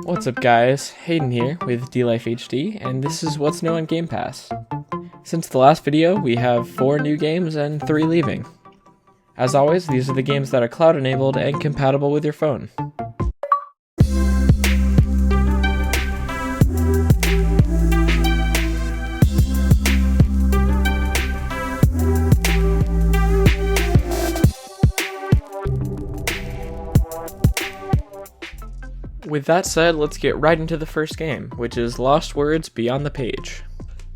What's up guys, Hayden here with DLife HD, and this is what's new on GamePass. Since the last video, we have 4 new games and 3 leaving. As always, these are the games that are cloud enabled and compatible with your phone. With that said, let's get right into the first game, which is Lost Words Beyond the Page.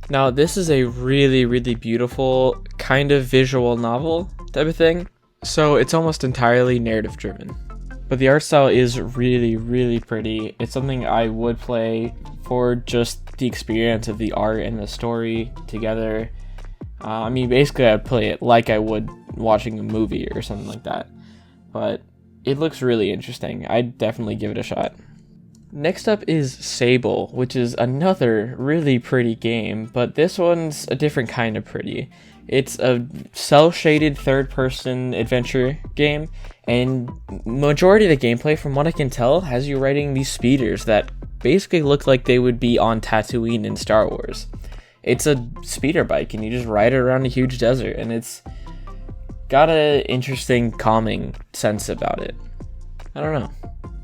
Now, this is a really beautiful, kind of visual novel type of thing, so it's almost entirely narrative driven. But the art style is really pretty. It's something I would play for just the experience of the art and the story together. Basically I'd play it like I would watching a movie or something like that. But it looks really interesting. I'd definitely give it a shot. Next up is Sable, which is another really pretty game, but this one's a different kind of pretty. It's a cel-shaded third-person adventure game, and majority of the gameplay, from what I can tell, has you riding these speeders that basically look like they would be on Tatooine in Star Wars. It's a speeder bike, and you just ride it around a huge desert, and it's got an interesting, calming sense about it. I don't know.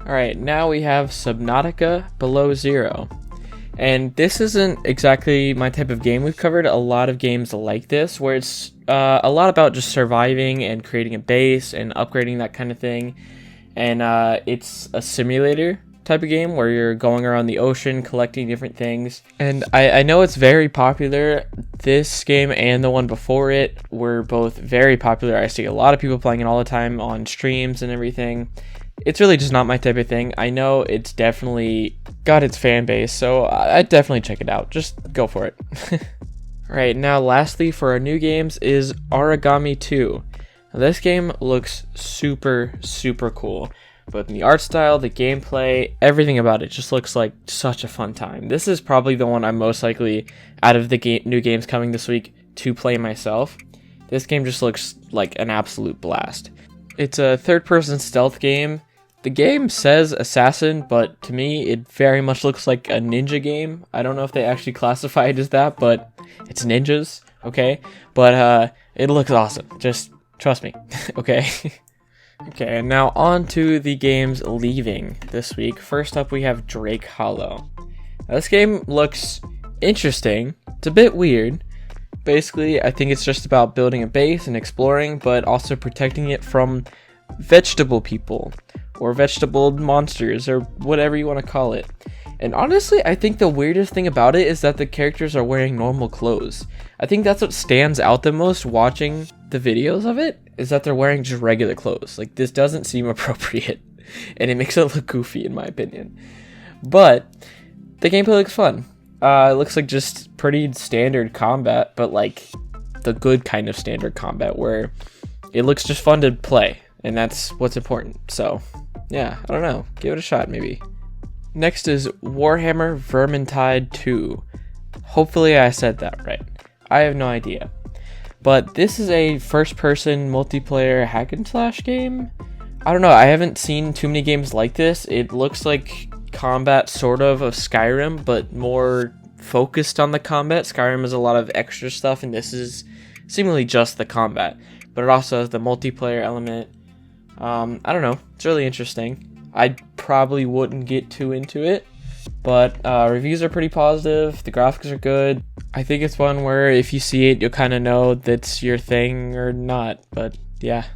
Alright, now we have Subnautica Below Zero. And this isn't exactly my type of game. We've covered a lot of games like this, where it's a lot about just surviving and creating a base and upgrading, that kind of thing. And it's a simulator type of game where you're going around the ocean collecting different things. And I know it's very popular. This game and the one before it were both very popular. I see a lot of people playing it all the time on streams and everything. It's really just not my type of thing. I know it's definitely got its fan base, so I'd definitely check it out. Just go for it. Alright, now lastly for our new games is Aragami 2. Now, this game looks super cool. But the art style, the gameplay, everything about it just looks like such a fun time. This is probably the one I'm most likely, out of the new games coming this week, to play myself. This game just looks like an absolute blast. It's a third-person stealth game. The game says assassin, but to me, it very much looks like a ninja game. I don't know if they actually classify it as that, but it's ninjas, okay? But it looks awesome. Just trust me, okay? Okay, and now on to the games leaving this week. First up, we have Drake Hollow. Now, this game looks interesting. It's a bit weird. Basically, I think it's just about building a base and exploring, but also protecting it from vegetable people, or vegetable monsters, or whatever you want to call it. And honestly, I think the weirdest thing about it is that the characters are wearing normal clothes. I think that's what stands out the most watching the videos of it, is that they're wearing just regular clothes. Like, this doesn't seem appropriate, and it makes it look goofy in my opinion. But the gameplay looks fun. It looks like just pretty standard combat, but like the good kind of standard combat where it looks just fun to play, and that's what's important. So yeah, I don't know, give it a shot maybe. Next is Warhammer Vermintide 2. Hopefully I said that right. I have no idea. But this is a first-person multiplayer hack and slash game. I don't know, I haven't seen too many games like this. It looks like combat sort of Skyrim, but more focused on the combat. Skyrim has a lot of extra stuff, and this is seemingly just the combat. But it also has the multiplayer element. I don't know, it's really interesting. I probably wouldn't get too into it, but reviews are pretty positive. The graphics are good. I think it's one where if you see it, you'll kind of know that's your thing or not, but yeah.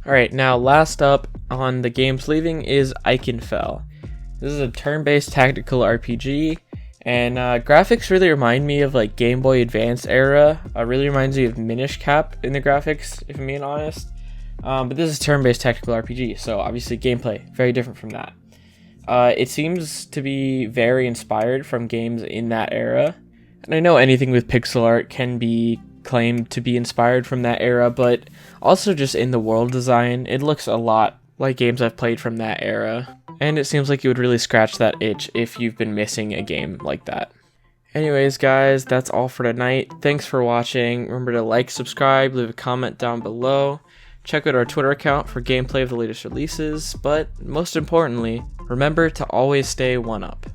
Alright, now last up on the games leaving is Ikenfell. This is a turn-based tactical RPG, and graphics really remind me of like Game Boy Advance era. Really reminds me of Minish Cap in the graphics, if I'm being honest. But this is turn-based tactical RPG, so obviously gameplay very different from that. It seems to be very inspired from games in that era, and I know anything with pixel art can be claimed to be inspired from that era, but also just in the world design, it looks a lot like games I've played from that era, and it seems like you would really scratch that itch if you've been missing a game like that. Anyways guys, that's all for tonight. Thanks for watching. Remember to like, subscribe, leave a comment down below. Check out our Twitter account for gameplay of the latest releases, but most importantly, remember to always stay 1 up.